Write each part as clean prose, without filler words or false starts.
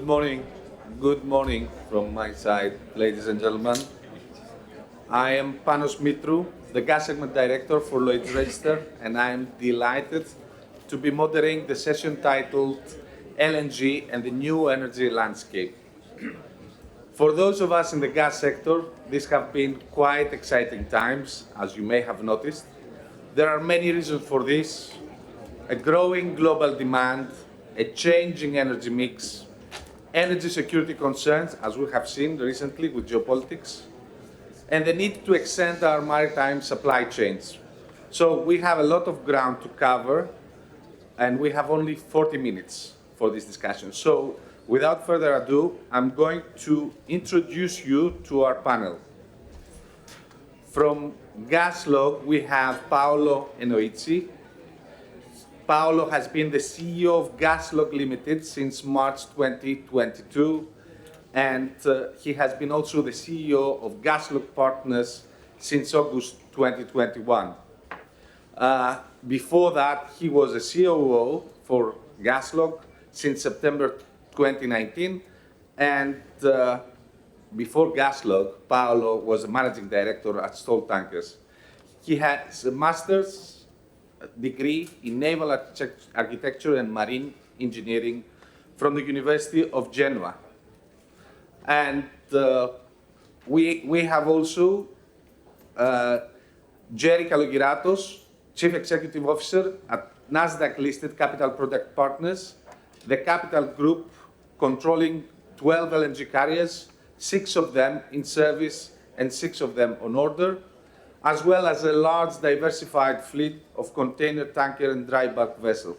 Good morning. Good morning from my side, ladies and gentlemen. I am Panos Mitrou, the gas segment director for Lloyds Register, and I am delighted to be moderating the session titled LNG and the New Energy Landscape. For those of us in the gas sector, these have been quite exciting times, as you may have noticed. There are many reasons for this: a growing global demand, a changing energy mix, energy security concerns, as we have seen recently with geopolitics, and the need to extend our maritime supply chains. So we have a lot of ground to cover, and we have only 40 minutes for this discussion. So without further ado, I'm going to introduce you to our panel. From Gaslog, we have Paolo Enoizi. Paolo has been the CEO of Gaslog Limited since March 2022, and he has been also the CEO of Gaslog Partners since August 2021. Before that, he was a COO for Gaslog since September 2019, and before Gaslog, Paolo was a managing director at Støhle Tankers. He has a master's degree in naval architecture and marine engineering from the University of Genoa. And we have also Jerry Kalogiratos, Chief Executive Officer at NASDAQ-listed Capital Product Partners, the capital group controlling 12 LNG carriers, 6 of them in service and 6 of them on order, as well as a large diversified fleet of container, tanker, and dry bulk vessels.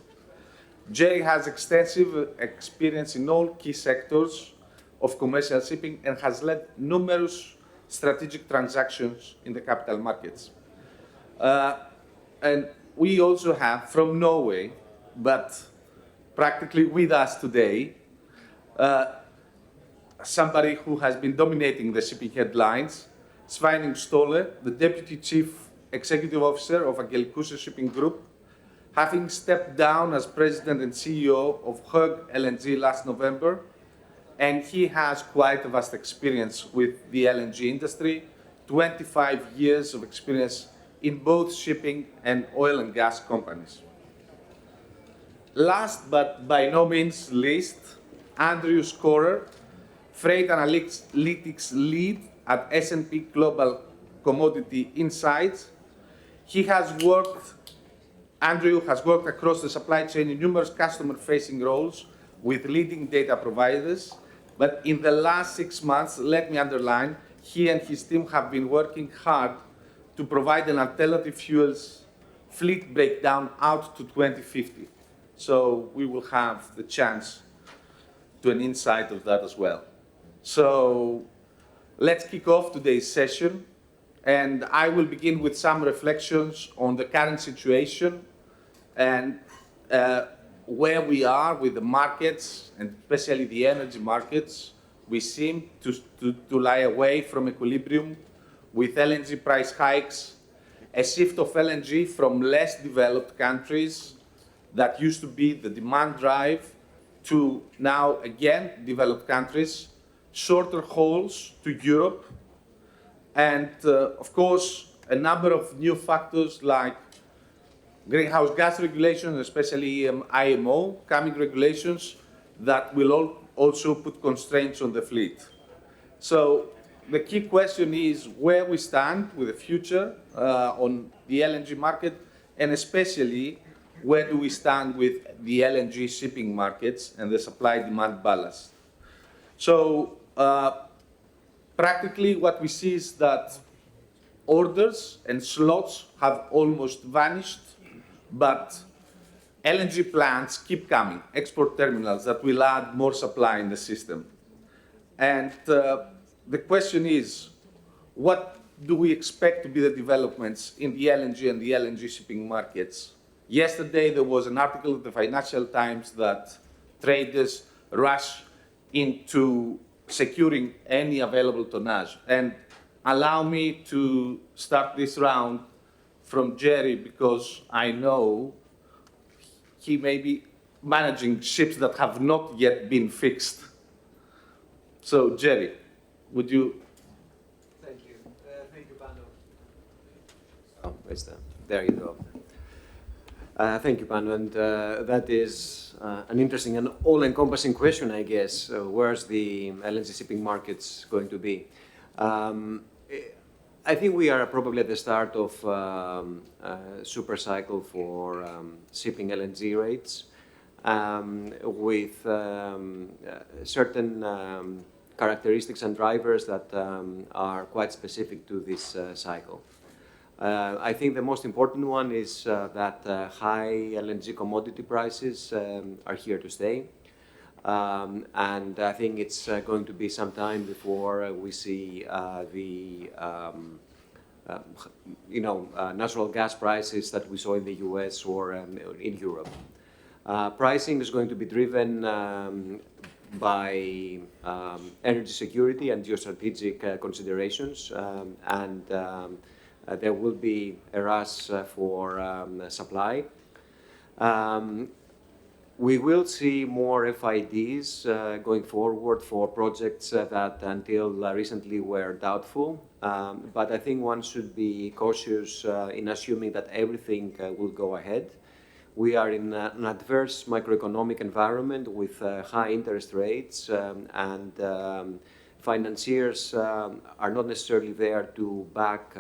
Jerry has extensive experience in all key sectors of commercial shipping and has led numerous strategic transactions in the capital markets. And we also have from Norway, but practically with us today, somebody who has been dominating the shipping headlines, Sveinung Støhle, the Deputy Chief Executive Officer of Angelicoussis Shipping Group, having stepped down as President and CEO of Höegh LNG last November, and he has quite a vast experience with the LNG industry, 25 years of experience in both shipping and oil and gas companies. Last but by no means least, Andrew Scorer, Freight Analytics Lead at S&P Global Commodity Insights. Andrew has worked across the supply chain in numerous customer-facing roles with leading data providers, but in the last 6 months, let me underline, he and his team have been working hard to provide an alternative fuels fleet breakdown out to 2050. So we will have the chance to an insight of that as well. So let's kick off today's session, and I will begin with some reflections on the current situation and where we are with the markets, and especially the energy markets. We seem to lie away from equilibrium with LNG price hikes, a shift of LNG from less developed countries that used to be the demand drive to now again developed countries, shorter hauls to Europe, and of course, a number of new factors like greenhouse gas regulations, especially IMO, coming regulations that will also put constraints on the fleet. So the key question is where we stand with the future on the LNG market, and especially where do we stand with the LNG shipping markets and the supply-demand balance. So practically what we see is that orders and slots have almost vanished, but LNG plants keep coming, export terminals that will add more supply in the system. And the question is, what do we expect to be the developments in the LNG and the LNG shipping markets? Yesterday, there was an article in the Financial Times that traders rush into securing any available tonnage. And allow me to start this round from Jerry, because I know he may be managing ships that have not yet been fixed. So, Jerry, would you? Thank you. Thank you, Pano. Oh, where's that? There you go. Thank you, Pano. And that is an interesting and all-encompassing question, I guess. Where's the LNG shipping markets going to be? I think we are probably at the start of a super cycle for shipping LNG rates with certain characteristics and drivers that are quite specific to this cycle. I think the most important one is that high LNG commodity prices are here to stay. And I think it's going to be some time before we see the natural gas prices that we saw in the US or in Europe. Pricing is going to be driven by energy security and geostrategic considerations, and there will be a rush for supply. We will see more FIDs going forward for projects that until recently were doubtful. But I think one should be cautious in assuming that everything will go ahead. We are in an adverse macroeconomic environment with high interest rates, and financiers are not necessarily there to back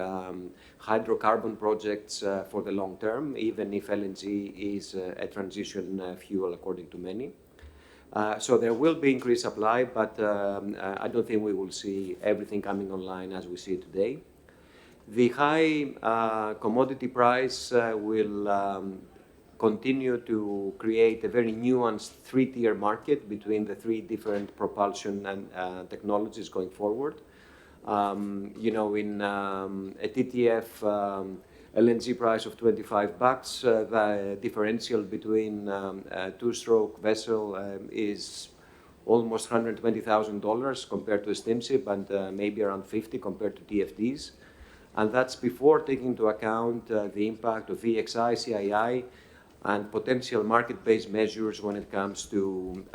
hydrocarbon projects for the long term, even if LNG is a transition fuel, according to many. So there will be increased supply, but I don't think we will see everything coming online as we see it today. The high commodity price will continue to create a very nuanced three-tier market between the three different propulsion and technologies going forward. In a TTF LNG price of $25, the differential between a two-stroke vessel is almost $120,000 compared to a steamship, and maybe around $50 compared to TFDs. And that's before taking into account the impact of EXI, CII, and potential market-based measures when it comes to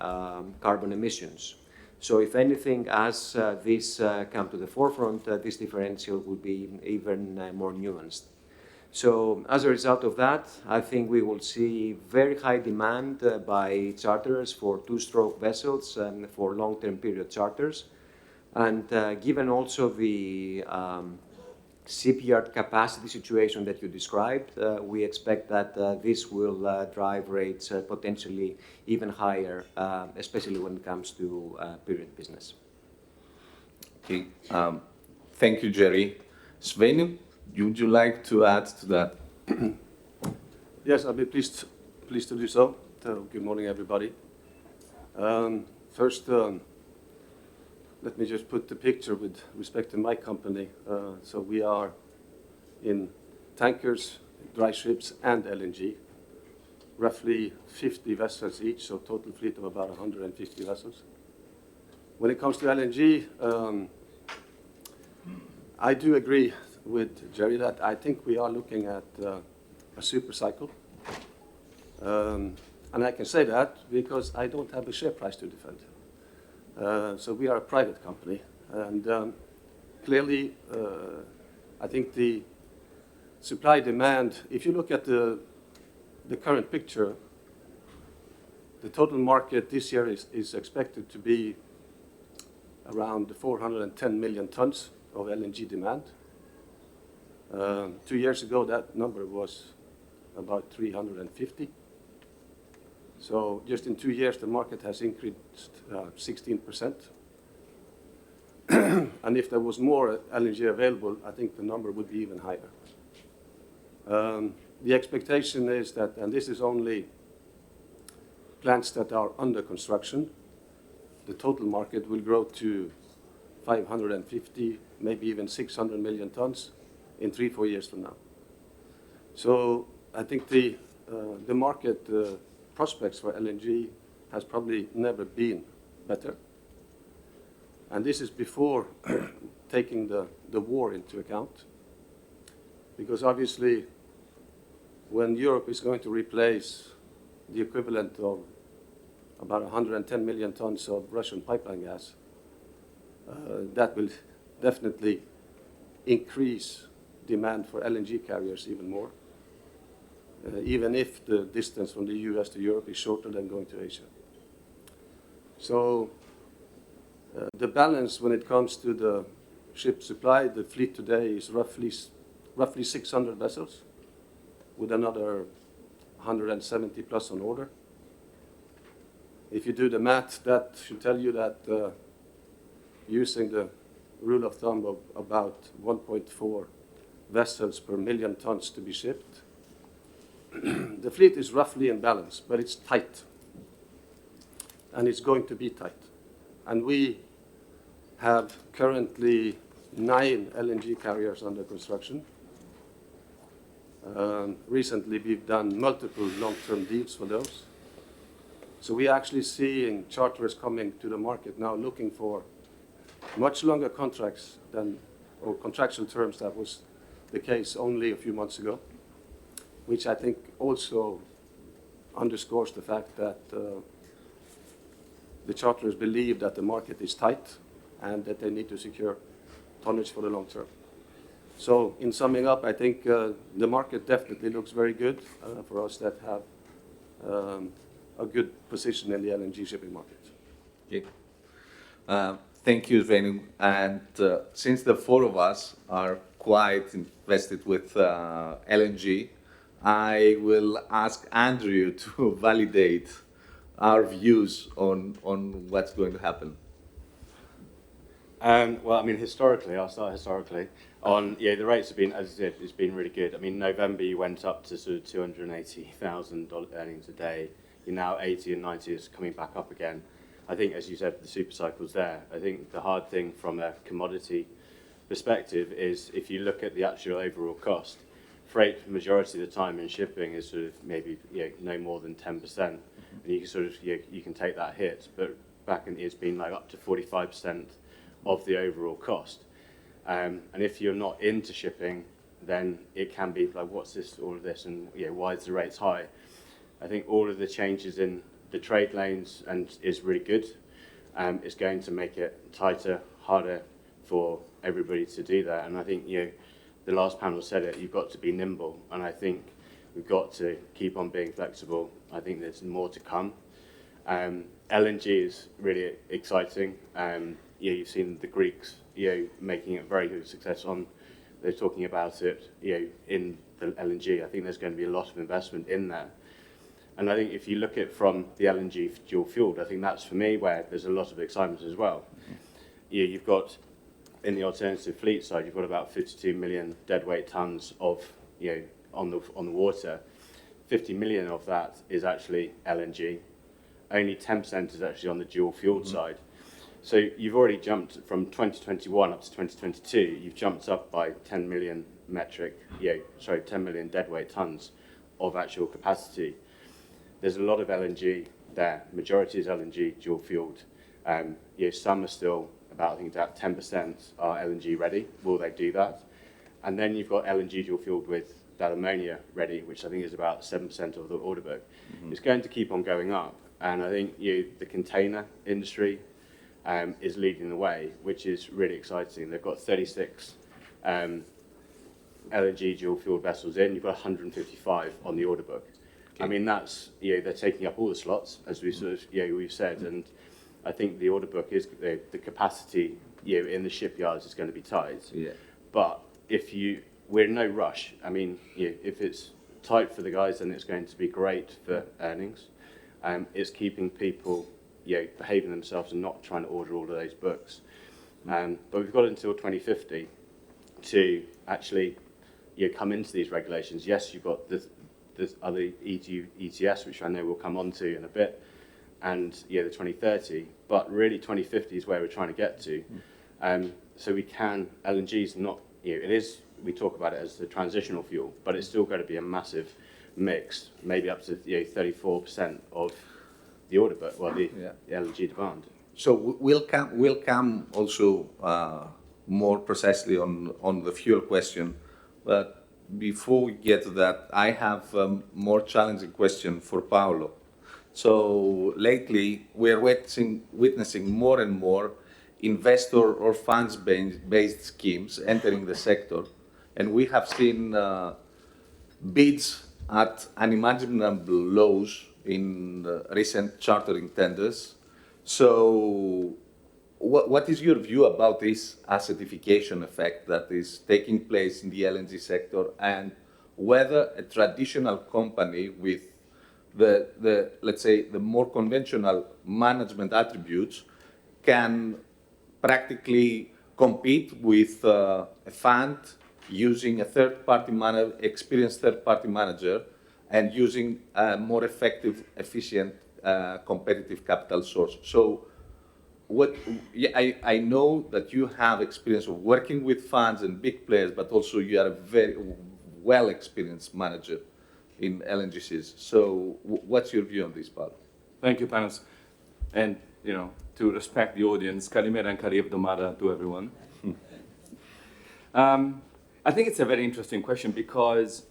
carbon emissions. So if anything, as these come to the forefront, this differential will be even more nuanced. So as a result of that, I think we will see very high demand by charterers for two-stroke vessels and for long-term period charters. And given also the shipyard capacity situation that you described, we expect that this will drive rates potentially even higher, especially when it comes to period business. Okay. Thank you, Jerry. Sveinung, would you like to add to that? Yes, I'll be pleased to do so. Good morning, everybody. First, let me just put the picture with respect to my company. So we are in tankers, dry ships, and LNG, roughly 50 vessels each, so total fleet of about 150 vessels. When it comes to LNG, I do agree with Jerry that I think we are looking at a super cycle. And I can say that because I don't have a share price to defend. So we are a private company, and clearly, I think the supply-demand, if you look at the current picture, the total market this year is expected to be around 410 million tons of LNG demand. 2 years ago, that number was about 350. So just in 2 years, the market has increased 16%. And if there was more LNG available, I think the number would be even higher. The expectation is that, and this is only plants that are under construction, the total market will grow to 550, maybe even 600 million tons in 3-4 years from now. So I think the market prospects for LNG has probably never been better. And this is before taking the war into account. Because obviously, when Europe is going to replace the equivalent of about 110 million tons of Russian pipeline gas, that will definitely increase demand for LNG carriers even more, even if the distance from the US to Europe is shorter than going to Asia. So the balance when it comes to the ship supply, the fleet today is roughly 600 vessels, with another 170 plus on order. If you do the math, that should tell you that using the rule of thumb of about 1.4 vessels per million tons to be shipped, the fleet is roughly in balance, but it's tight. And it's going to be tight. And we have currently 9 LNG carriers under construction. Recently, we've done multiple long-term deals for those. So we're actually seeing charterers coming to the market now looking for much longer contracts than, or contractual terms that was the case only a few months ago, which I think also underscores the fact that the charterers believe that the market is tight and that they need to secure tonnage for the long term. So in summing up, I think the market definitely looks very good for us that have a good position in the LNG shipping market. Okay. Thank you, Sveinung. And since the four of us are quite invested with LNG, I will ask Andrew to validate our views on what's going to happen. Well, I mean, historically, I'll start historically. The rates have been, as I said, it's been really good. I mean, November you went up to sort of $280,000 earnings a day. You're now 80 and 90 is coming back up again. I think, as you said, the super cycle's there. I think the hard thing from a commodity perspective is if you look at the actual overall cost, freight majority of the time in shipping is sort of maybe no more than 10%, and you can sort of you can take that hit. But back in it's been like up to 45% of the overall cost. And if you're not into shipping, then it can be like, what's this, all of this, and why is the rates high? I think all of the changes in the trade lanes and is really good. It's going to make it tighter, harder for everybody to do that. And I think the last panel said it. You've got to be nimble, and I think we've got to keep on being flexible. I think there's more to come. LNG is really exciting. You've seen the Greeks, making a very good success on. They're talking about it, in the LNG. I think there's going to be a lot of investment in there. And I think if you look at from the LNG dual fueled, I think that's for me where there's a lot of excitement as well. You've got in the alternative fleet side, you've got about 52 million deadweight tons of on the water. 50 million of that is actually LNG. Only 10% is actually on the dual fueled side. So you've already jumped from 2021 up to 2022. You've jumped up by 10 million 10 million deadweight tons of actual capacity. There's a lot of LNG there. Majority is LNG dual fueled. Some are still about, I think about 10% are LNG ready. Will they do that? And then you've got LNG dual fueled with that ammonia ready, which I think is about 7% of the order book. It's going to keep on going up. And I think the container industry is leading the way, which is really exciting. They've got 36 LNG dual fueled vessels in. You've got 155 on the order book. I mean, that's, they're taking up all the slots, as we sort of, we've said, and I think the order book is, the capacity, in the shipyards is going to be tight. Yeah. But we're in no rush. I mean, if it's tight for the guys, then it's going to be great for earnings. It's keeping people, behaving themselves and not trying to order all of those books. But we've got until 2050 to actually, come into these regulations. Yes, you've got the other EU ETS, which I know we'll come on to in a bit, and the 2030, but really 2050 is where we're trying to get to. So LNG is not, it is, we talk about it as the transitional fuel, but it's still going to be a massive mix, maybe up to 34% of the order book, the LNG demand. So we'll come also more precisely on the fuel question, but before we get to that, I have a more challenging question for Paolo. So lately, we are witnessing more and more investor or funds-based schemes entering the sector, and we have seen bids at unimaginable lows in recent chartering tenders. So what is your view about this acidification effect that is taking place in the LNG sector, and whether a traditional company with the let's say, the more conventional management attributes can practically compete with a fund using a experienced third-party manager and using a more effective, efficient, competitive capital source? So I know that you have experience of working with funds and big players, but also you are a very well-experienced manager in LNGCs. So what's your view on this, Paolo? Thank you, Panos. And, to respect the audience, Kalimera and Karib Domara to everyone. I think it's a very interesting question because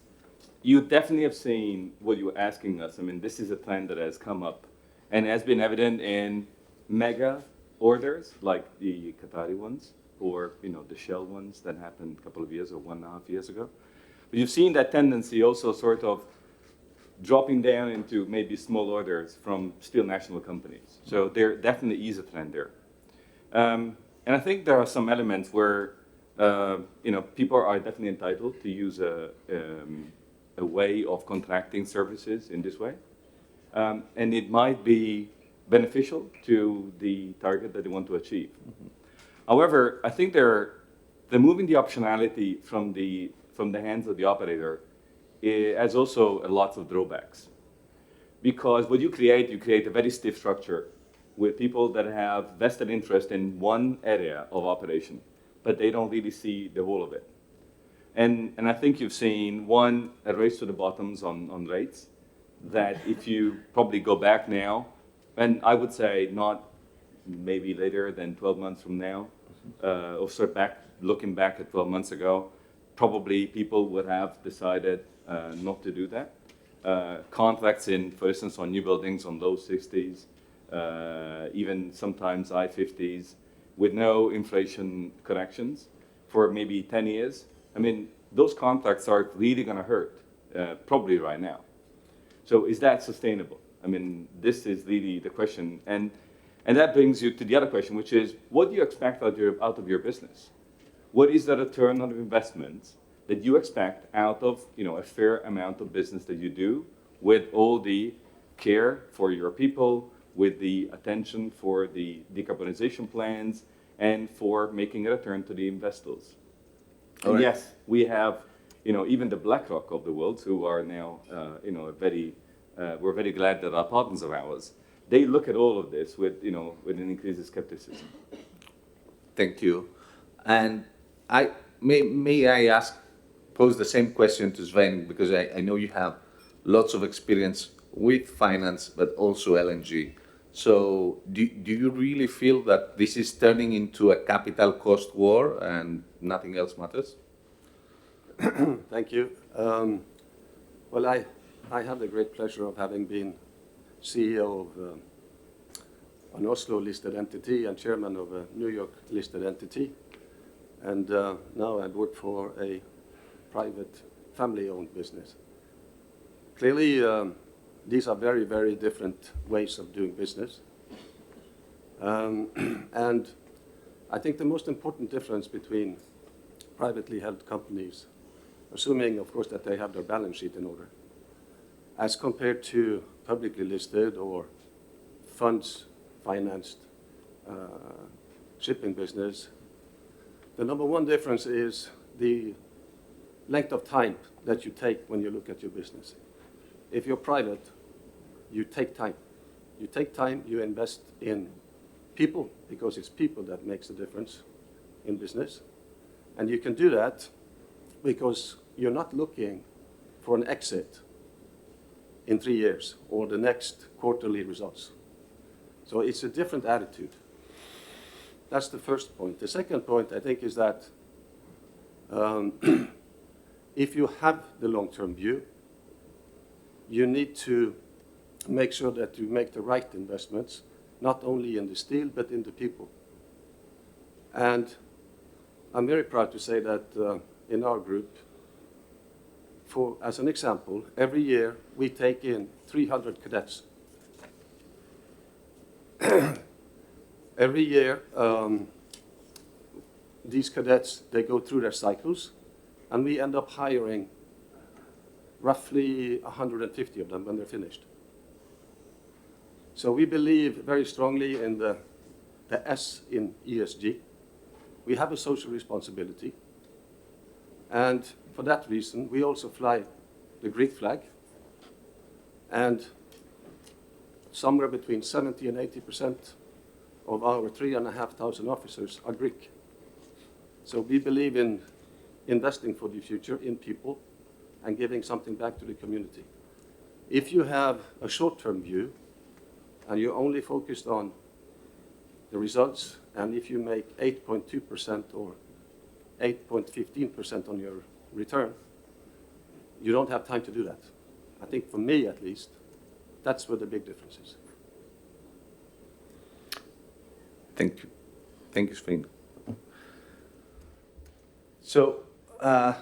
you definitely have seen what you're asking us. I mean, this is a trend that has come up and has been evident in mega orders like the Qatari ones or, the Shell ones that happened a couple of years or 1.5 years ago. But you've seen that tendency also sort of dropping down into maybe small orders from still national companies. So there definitely is a trend there. And I think there are some elements where, people are definitely entitled to use a way of contracting services in this way. And it might be beneficial to the target that they want to achieve. Mm-hmm. However, I think they're moving the optionality from the hands of the operator has also lots of drawbacks. Because what you create a very stiff structure with people that have vested interest in one area of operation, but they don't really see the whole of it. And I think you've seen, one, a race to the bottoms on rates, that if you probably go back now, and I would say not maybe later than 12 months from now, or sort of looking back at 12 months ago, probably people would have decided not to do that. Contracts for instance, on new buildings on low 60s, even sometimes high 50s, with no inflation corrections for maybe 10 years. I mean, those contracts are really going to hurt, probably right now. So is that sustainable? I mean, this is really the question. And that brings you to the other question, which is, what do you expect out of your business? What is the return on investments that you expect out of a fair amount of business that you do, with all the care for your people, with the attention for the decarbonization plans, and for making a return to the investors? And right. Yes, we have even the BlackRock of the world, who are now we're very glad that are partners of ours. They look at all of this with an increased skepticism. Thank you. And may I pose the same question to Sveinung, because I know you have lots of experience with finance, but also LNG. So do you really feel that this is turning into a capital cost war and nothing else matters? Thank you. Well, I have the great pleasure of having been CEO of an Oslo-listed entity and chairman of a New York-listed entity. And now I work for a private family-owned business. Clearly, these are very, very different ways of doing business. And I think the most important difference between privately held companies, assuming, of course, that they have their balance sheet in order, as compared to publicly listed or funds-financed shipping business, the number one difference is the length of time that you take when you look at your business. If you're private, you take time. You take time, you invest in people, because it's people that makes the difference in business. And you can do that because you're not looking for an exit in 3 years or the next quarterly results. So it's a different attitude. That's the first point. The second point, I think, is that if you have the long-term view, you need to make sure that you make the right investments, not only in the steel, but in the people. And I'm very proud to say that in our group, as an example, every year we take in 300 cadets. Every year, these cadets, they go through their cycles, and we end up hiring roughly 150 of them when they're finished. So we believe very strongly in the S in ESG. We have a social responsibility. And for that reason, we also fly the Greek flag. And somewhere between 70 and 80% of our 3,500 officers are Greek. So we believe in investing for the future in people and giving something back to the community. If you have a short-term view and you're only focused on the results, and if you make 8.2% or 8.15% on your return, you don't have time to do that. I think for me, at least, that's where the big difference is. Thank you. Thank you, Sveinung. So, I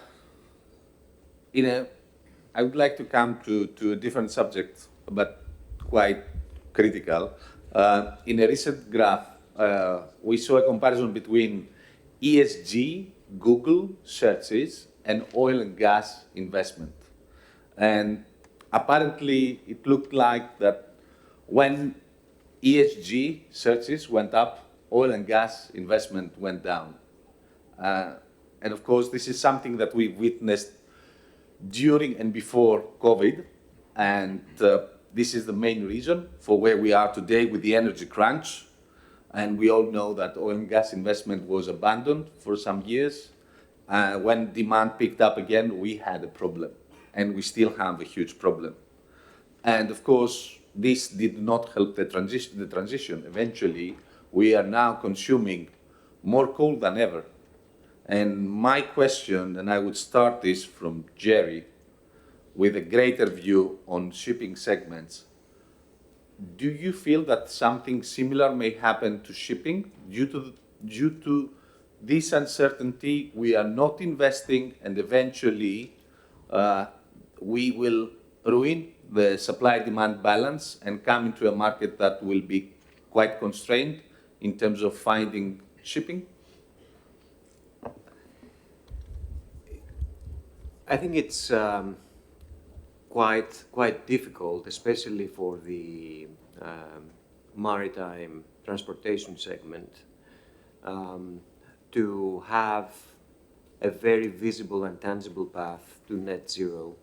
would like to come to a different subject, but quite critical. In a recent graph, we saw a comparison between ESG, Google searches, and oil and gas investment. And apparently, it looked like that when ESG searches went up, oil and gas investment went down. And of course, this is something that we witnessed during and before COVID. And this is the main reason for where we are today with the energy crunch. And we all know that oil and gas investment was abandoned for some years. When demand picked up again, we had a problem. And we still have a huge problem. And of course, this did not help the transition. Eventually, we are now consuming more coal than ever. And my question, and I would start this from Jerry, with a greater view on shipping segments. Do you feel that something similar may happen to shipping due to this uncertainty? We are not investing, and eventually we will ruin the supply-demand balance and come into a market that will be quite constrained in terms of finding shipping? I think it's quite difficult, especially for the maritime transportation segment, to have a very visible and tangible path to net zero,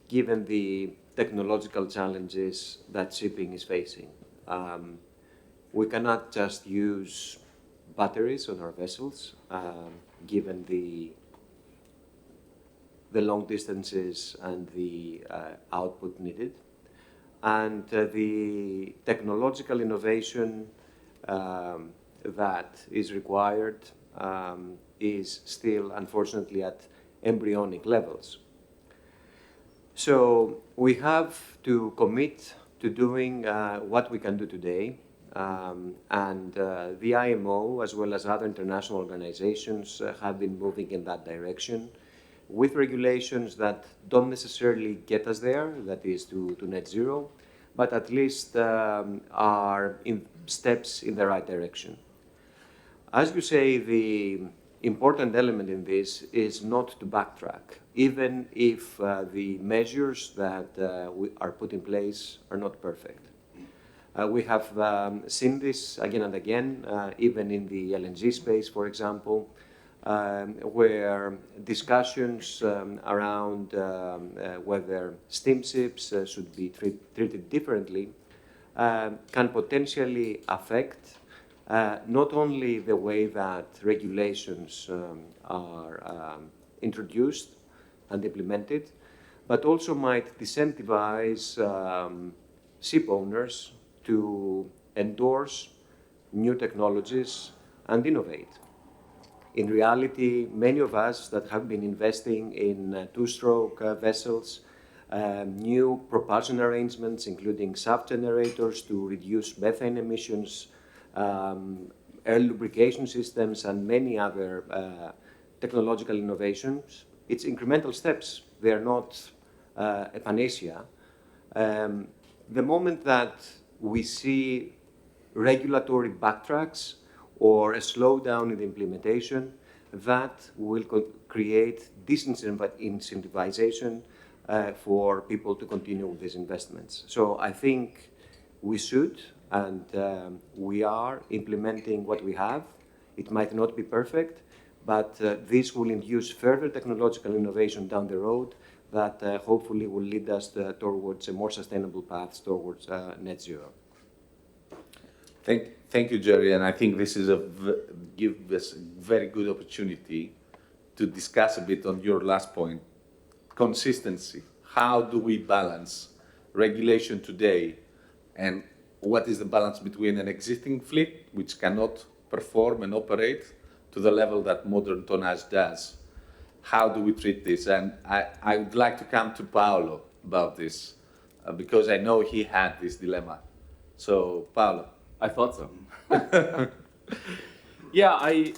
given the technological challenges that shipping is facing. We cannot just use batteries on our vessels, given the long distances and the output needed. And the technological innovation that is required is still, unfortunately, at embryonic levels. So we have to commit to doing what we can do today. And the IMO, as well as other international organizations, have been moving in that direction, with regulations that don't necessarily get us there, that is to net zero, but at least are in steps in the right direction. As you say, the important element in this is not to backtrack, even if the measures that are put in place are not perfect. We have seen this again and again, even in the LNG space, for example, where discussions around whether steamships should be treated differently can potentially affect not only the way that regulations are introduced and implemented, but also might disincentivize ship owners to endorse new technologies and innovate. In reality, many of us that have been investing in two-stroke vessels, new propulsion arrangements, including SAF generators to reduce methane emissions, air lubrication systems, and many other technological innovations. It's incremental steps. They are not a panacea. The moment that we see regulatory backtracks or a slowdown in the implementation, that will create disincentivization for people to continue with these investments. So I think we should, and we are implementing what we have. It might not be perfect, but this will induce further technological innovation down the road that hopefully will lead us towards a more sustainable path towards net zero. Thank you, Jerry, and I think this is give us a very good opportunity to discuss a bit on your last point, consistency. How do we balance regulation today, and what is the balance between an existing fleet, which cannot perform and operate to the level that modern tonnage does? How do we treat this? And I would like to come to Paolo about this, because I know he had this dilemma. So, Paolo. I thought so. Yeah, I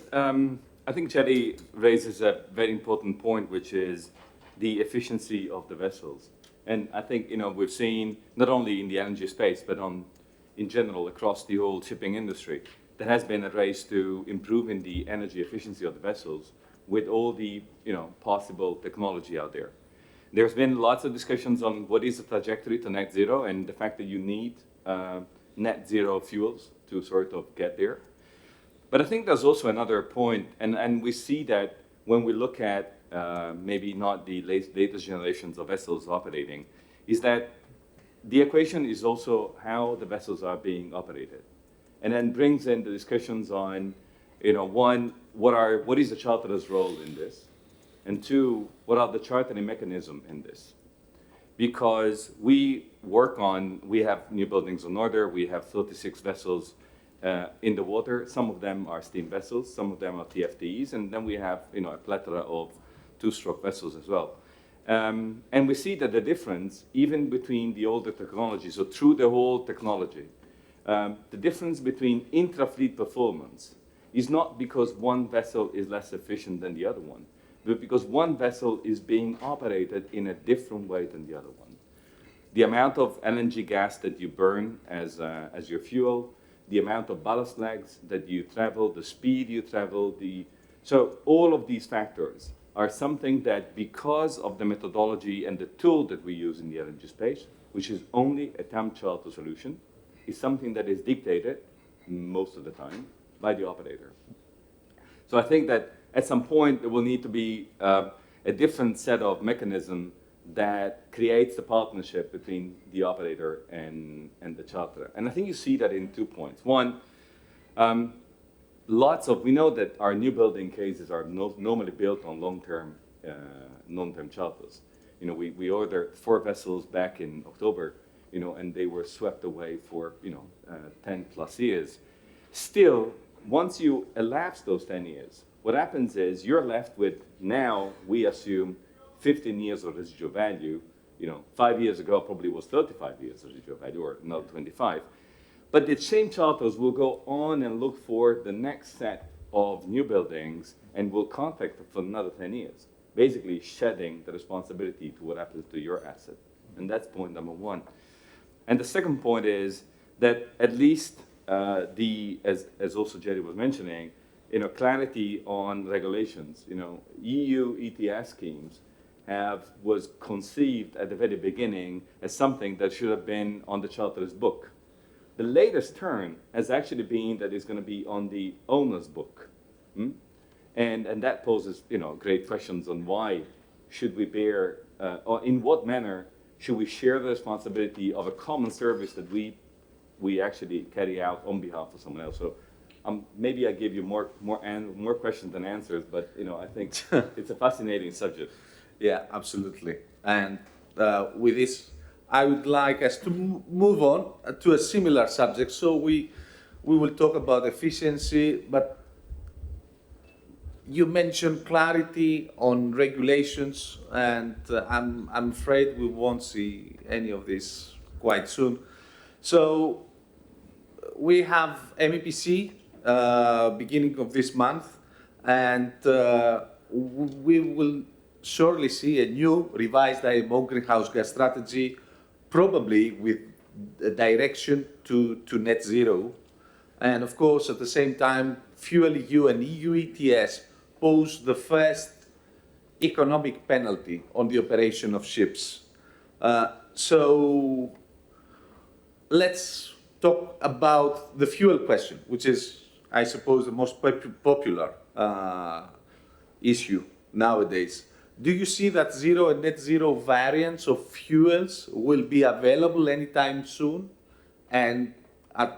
think Jerry raises a very important point, which is the efficiency of the vessels. And I think, we've seen, not only in the LNG space, but in general across the whole shipping industry, there has been a race to improving the energy efficiency of the vessels with all the, possible technology out there. There's been lots of discussions on what is the trajectory to net zero and the fact that you need net zero fuels to sort of get there. But I think there's also another point, and we see that when we look at maybe not the latest generations of vessels operating, is that the equation is also how the vessels are being operated. And then brings in the discussions on, one, what is the charterer's role in this? And two, what are the chartering mechanism in this? Because we have new buildings on order, we have 36 vessels in the water. Some of them are steam vessels, some of them are TFDEs, and then we have a plethora of two-stroke vessels as well. And we see that the difference, even between the older technology, so through the whole technology, the difference between intra-fleet performance is not because one vessel is less efficient than the other one, but because one vessel is being operated in a different way than the other one. The amount of LNG gas that you burn as your fuel, the amount of ballast legs that you travel, the speed you travel, so all of these factors are something that, because of the methodology and the tool that we use in the LNG space, which is only a time charter solution, is something that is dictated most of the time by the operator. So I think that at some point there will need to be a different set of mechanism that creates the partnership between the operator and the charterer. And I think you see that in 2 points. One, we know that our new building cases are normally built on long-term charters. We ordered 4 vessels back in October, and they were swept away for 10 plus years. Still, once you elapse those 10 years, what happens is you're left with, now we assume 15 years of residual value. 5 years ago probably was 35 years of residual value, or now 25. But the same charters will go on and look for the next set of new buildings and will contract for another 10 years, basically shedding the responsibility to what happens to your asset. And that's point number one. And the second point is that at least as also Jerry was mentioning, clarity on regulations. EU ETS schemes was conceived at the very beginning as something that should have been on the charter's book. The latest turn has actually been that it's going to be on the owner's book. And that poses great questions on why should we bear, or in what manner should we share the responsibility of a common service that we actually carry out on behalf of someone else. So maybe I gave you more questions than answers, but I think it's a fascinating subject. Yeah, absolutely. And with this, I would like us to move on to a similar subject. So we will talk about efficiency, but you mentioned clarity on regulations, and I'm afraid we won't see any of this quite soon. So we have MEPC beginning of this month, and we will surely see a new revised IMO greenhouse gas strategy, probably with a direction to net zero. And of course, at the same time, FuelEU and EU ETS pose the first economic penalty on the operation of ships. So let's talk about the fuel question, which is, I suppose, the most popular issue nowadays. Do you see that zero and net zero variants of fuels will be available anytime soon and at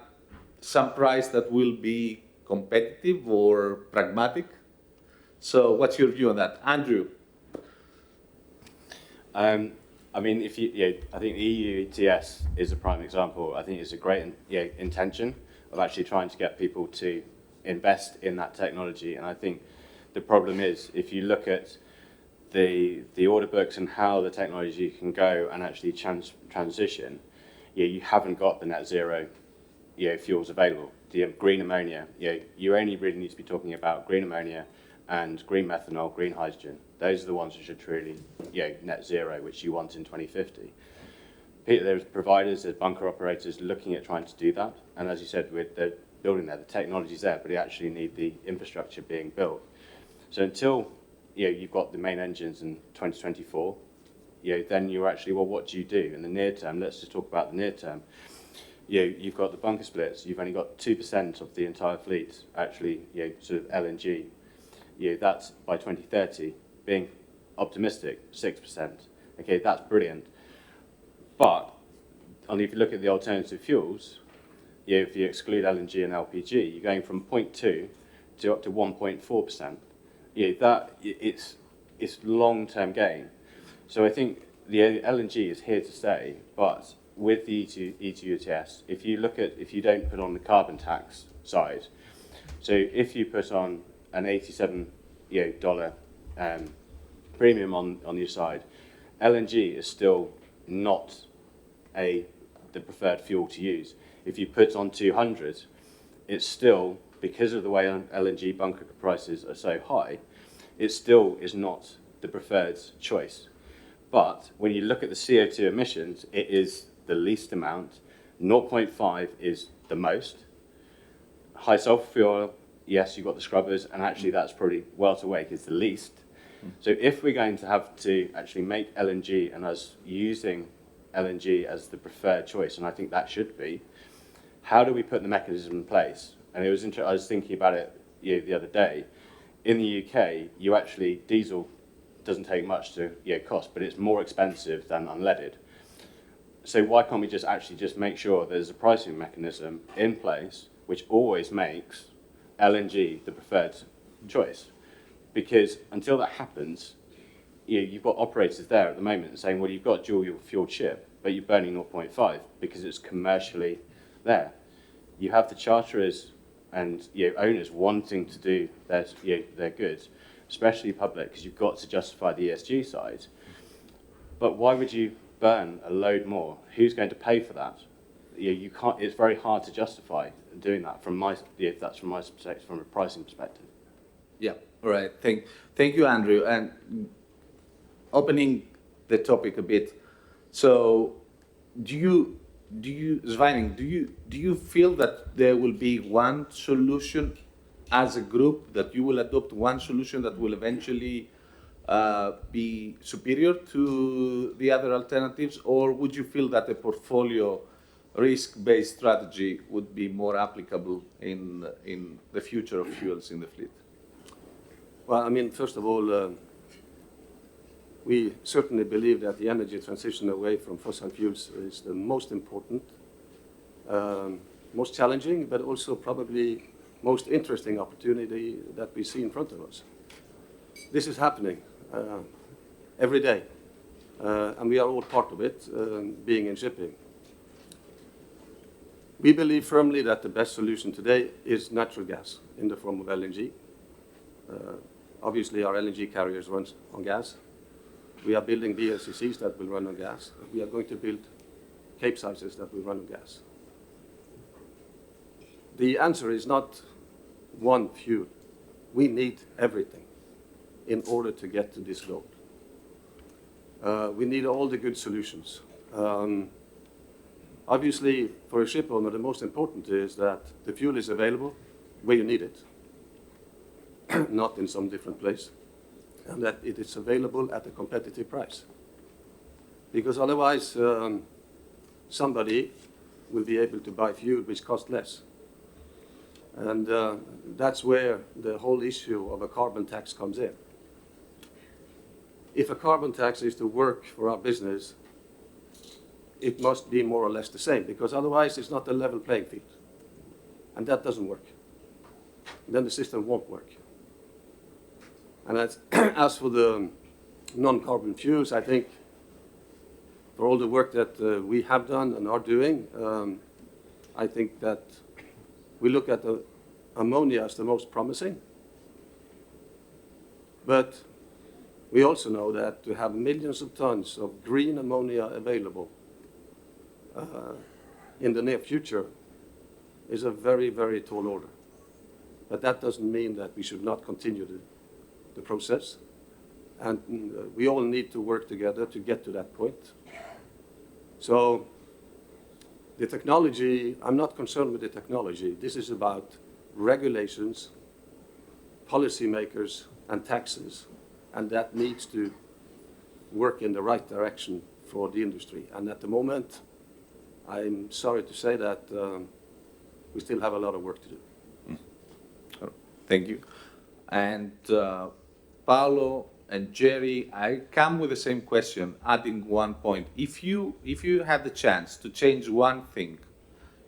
some price that will be competitive or pragmatic? So what's your view on that? Andrew? I mean, I think the EU ETS is a prime example. I think it's a great intention of actually trying to get people to invest in that technology. And I think the problem is, if you look at the order books and how the technology can go and actually transition, you haven't got the net zero fuels available. The green ammonia, you only really need to be talking about green ammonia and green methanol, green hydrogen. Those are the ones which are truly net zero, which you want in 2050. There's providers, there's bunker operators looking at trying to do that. And as you said, with the building there, the technology's there, but you actually need the infrastructure being built. So until you've got the main engines in 2024, then you're actually, well, what do you do in the near term? Let's just talk about the near term. You've got the bunker splits. You've only got 2% of the entire fleet actually, sort of LNG. That's by 2030, being optimistic, 6%. Okay, that's brilliant. But if you look at the alternative fuels, if you exclude LNG and LPG, you're going from 0.2 to up to 1.4%. It's long-term gain. So I think the LNG is here to stay, but with the EU ETS, if you don't put on the carbon tax side, so if you put on an $87 premium on your side, LNG is still not the preferred fuel to use. If you put on 200, it's still, because of the way LNG bunker prices are so high, it still is not the preferred choice. But when you look at the CO2 emissions, it is the least amount. 0.5 is the most. High sulfur fuel, yes, you've got the scrubbers, and actually that's probably welterweight is the least. So if we're going to have to actually make LNG and us using LNG as the preferred choice, and I think that should be, how do we put the mechanism in place? And it was interesting, I was thinking about it the other day. In the UK, diesel doesn't take much to cost, but it's more expensive than unleaded. So why can't we just make sure there's a pricing mechanism in place which always makes LNG the preferred choice? Because until that happens, you've got operators there at the moment saying, well, you've got a dual fuel ship, but you're burning 0.5 because it's commercially there. You have the charterers and owners wanting to do their goods, especially public, because you've got to justify the ESG side. But why would you burn a load more? Who's going to pay for that? You can't. It's very hard to justify doing that that's from my perspective, from a pricing perspective. Yeah, all right. Thank you, Andrew. And opening the topic a bit. So, Sveinung, do you feel that there will be one solution as a group, that you will adopt one solution that will eventually be superior to the other alternatives, or would you feel that a portfolio risk-based strategy would be more applicable in the future of fuels in the fleet? Well, I mean, first of all, we certainly believe that the energy transition away from fossil fuels is the most important, most challenging, but also probably most interesting opportunity that we see in front of us. This is happening every day, and we are all part of it, being in shipping. We believe firmly that the best solution today is natural gas in the form of LNG. Obviously, our LNG carriers run on gas. We are building VLCCs that will run on gas. We are going to build Capesizes that will run on gas. The answer is not one fuel. We need everything in order to get to this goal. We need all the good solutions. Obviously, for a ship owner, the most important is that the fuel is available where you need it, not in some different place, and that it is available at a competitive price. Because otherwise, somebody will be able to buy fuel which costs less. And that's where the whole issue of a carbon tax comes in. If a carbon tax is to work for our business, it must be more or less the same, because otherwise it's not a level playing field. And that doesn't work. Then the system won't work. And as for the non-carbon fuels, I think for all the work that we have done and are doing, I think that we look at the ammonia as the most promising. But we also know that to have millions of tons of green ammonia available in the near future is a very, very tall order. But that doesn't mean that we should not continue the process. And we all need to work together to get to that point. So the technology, I'm not concerned with the technology. This is about regulations, policymakers, and taxes. And that needs to work in the right direction for the industry. And at the moment, I'm sorry to say that we still have a lot of work to do. Thank you. And Paolo and Jerry, I come with the same question, adding one point. If you had the chance to change one thing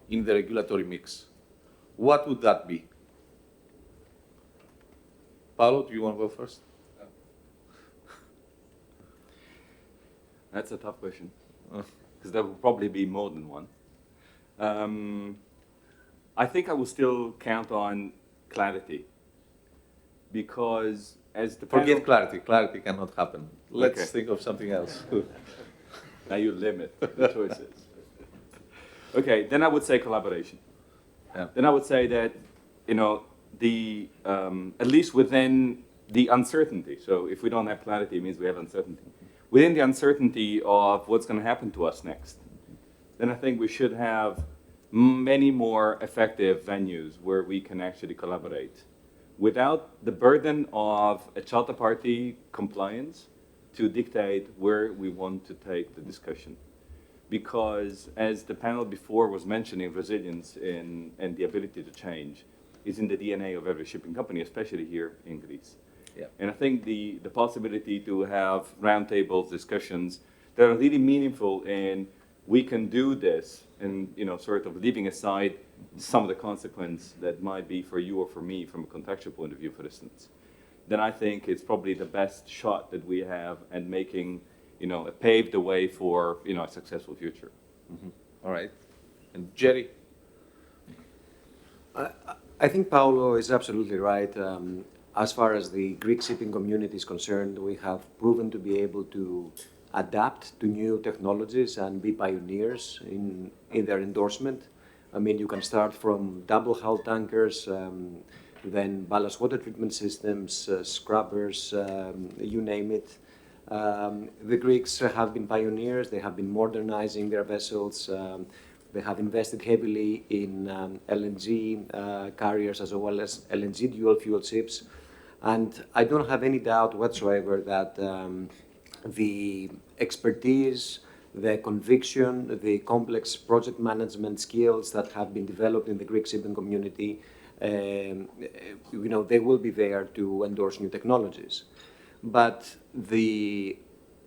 in the regulatory mix, what would that be? Paolo, do you want to go first? That's a tough question, because there will probably be more than one. I think I will still count on clarity, because as the panel... Forget clarity. Clarity cannot happen. Let's Okay. think of something else. Now you limit the choices. Okay, then I would say collaboration. Yeah. Then I would say that, you know, the at least within the uncertainty. So if we don't have clarity, it means we have uncertainty. Within the uncertainty of what's going to happen to us next, then I think we should have many more effective venues where we can actually collaborate without the burden of a charter party compliance to dictate where we want to take the discussion. Because as the panel before was mentioning, resilience and the ability to change is in the DNA of every shipping company, especially here in Greece. Yeah. And I think the possibility to have roundtables, discussions that are really meaningful, and we can do this, and you know, sort of leaving aside some of the consequence that might be for you or for me from a contextual point of view, for instance, then I think it's probably the best shot that we have at making, you know, pave the way for, you know, a successful future. Mm-hmm. All right. And Jerry? I think Paolo is absolutely right. As far as the Greek shipping community is concerned, we have proven to be able to adapt to new technologies and be pioneers in their endorsement. I mean, you can start from double hull tankers, then ballast water treatment systems, scrubbers, you name it. The Greeks have been pioneers. They have been modernizing their vessels. They have invested heavily in LNG carriers as well as LNG dual fuel ships. And I don't have any doubt whatsoever that the expertise, the conviction, the complex project management skills that have been developed in the Greek shipping community, you know, they will be there to endorse new technologies. But the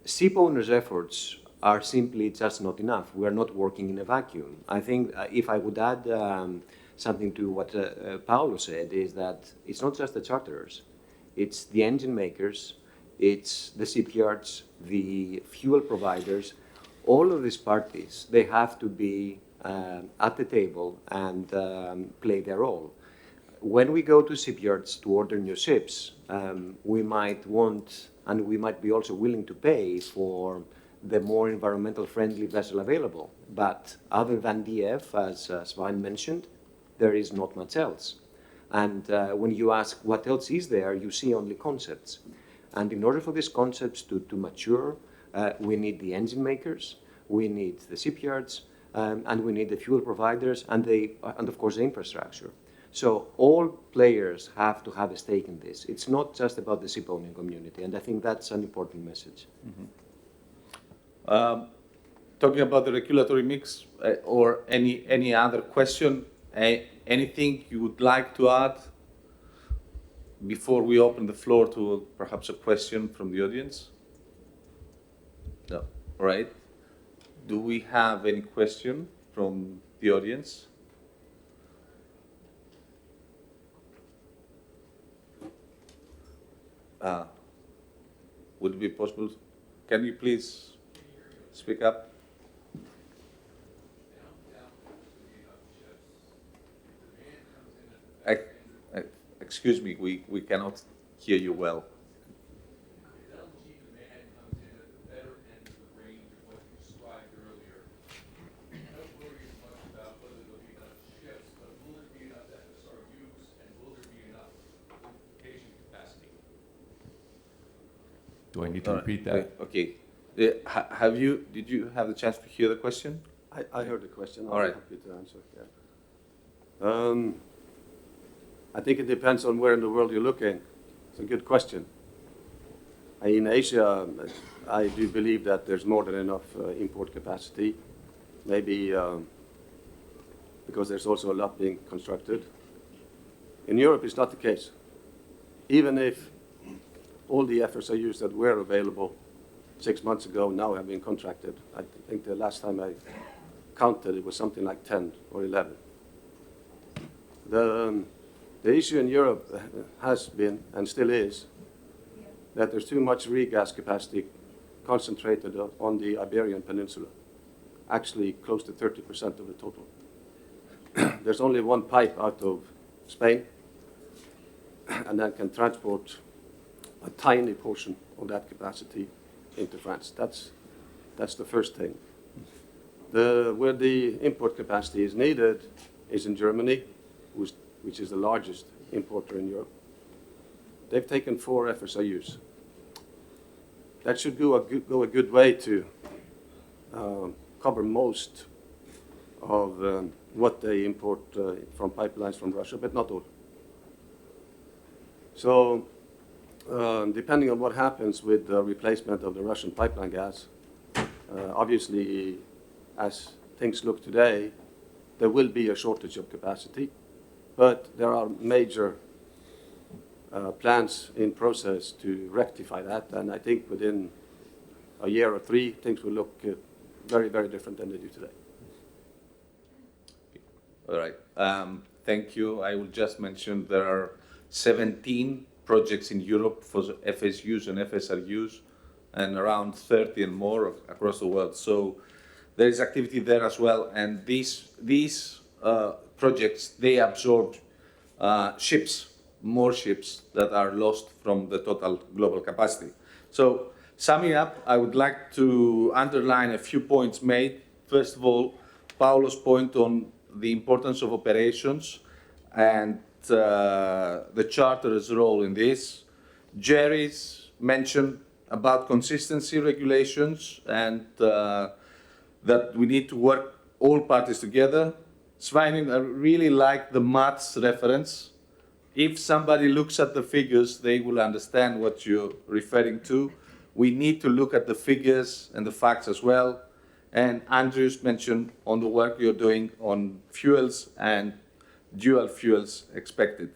ship owners' efforts are simply just not enough. We are not working in a vacuum. I think if I would add something to what Paolo said, is that it's not just the charterers. It's the engine makers, it's the shipyards, the fuel providers. All of these parties, they have to be at the table and play their role. When we go to shipyards to order new ships, we might want, and we might be also willing to pay for the more environmental friendly vessel available. But other than DF, as Svein mentioned, there is not much else. And when you ask what else is there, you see only concepts. And in order for these concepts to mature, we need the engine makers, we need the shipyards, and we need the fuel providers, and of course the infrastructure. So all players have to have a stake in this. It's not just about the shipowning community, and I think that's an important message. Talking about the regulatory mix or any other question, anything you would like to add before we open the floor to perhaps a question from the audience? No. All right. Do we have any question from the audience? Would it be possible? Can you please speak up? Excuse me, we cannot hear you well. LNG demand comes in at the better end of the range of what you described earlier. I don't worry as much about whether there'll be enough ships, but will there be enough FSRUs and will there be enough liquefaction capacity? Do I need to repeat that? Okay. Did you have the chance to hear the question? I heard the question. All right. I'm happy to answer. Yeah. I think it depends on where in the world you're looking. It's a good question. In Asia, I do believe that there's more than enough import capacity. Maybe because there's also a lot being constructed. In Europe, it's not the case. Even if all the FSRUs that were available 6 months ago now have been contracted, I think the last time I counted, it was something like 10 or 11. The issue in Europe has been, and still is, that there's too much regas capacity concentrated on the Iberian Peninsula, actually close to 30% of the total. There's only one pipe out of Spain, and that can transport a tiny portion of that capacity into France. That's the first thing. Where the import capacity is needed is in Germany, which is the largest importer in Europe. They've taken 4 FSRUs. That should go a good way to cover most of what they import from pipelines from Russia, but not all. So depending on what happens with the replacement of the Russian pipeline gas, obviously, as things look today, there will be a shortage of capacity. But there are major plans in process to rectify that, and I think within a year or 3, things will look very, very different than they do today. All right. Thank you. I will just mention there are 17 projects in Europe for FSUs and FSRUs, and around 30 and more across the world. So there is activity there as well, and these projects, they absorb more ships that are lost from the total global capacity. So summing up, I would like to underline a few points made. First of all, Paolo's point on the importance of operations and the charter's role in this. Jerry's mentioned about consistency regulations and that we need to work all parties together. Sveinung, I really like the maths reference. If somebody looks at the figures, they will understand what you're referring to. We need to look at the figures and the facts as well. And Andrews mentioned on the work you're doing on fuels and dual fuels expected.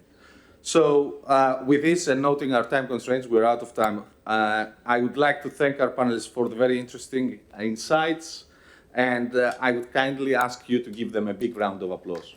So with this and noting our time constraints, we're out of time. I would like to thank our panelists for the very interesting insights. And I would kindly ask you to give them a big round of applause.